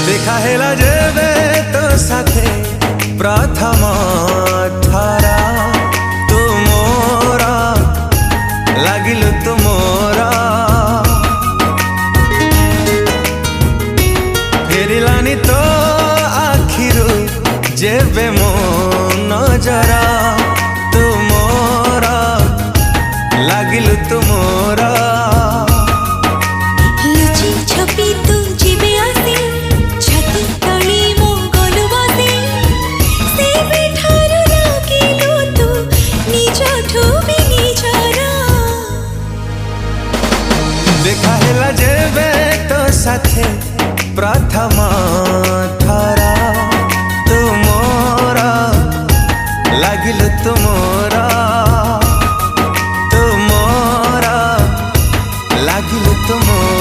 देखा हेला जेबे तो साथे प्रथम थारा तू मोरा लागिलु तू मोरा फेरिलानी तो आखिरु जेबे मो नजरा तू मोरा लागिलु तू मोरा लुचि छपी तू जीवे आसे छाती तली मो गलु बसे से बेठारु लागिलु तू निजठु भी निजरा देखा हेला जेबे तो साथे प्रथम थारा तू मोरा लागिलु तू मोरा तू मोरा लागिलु तू मोरा।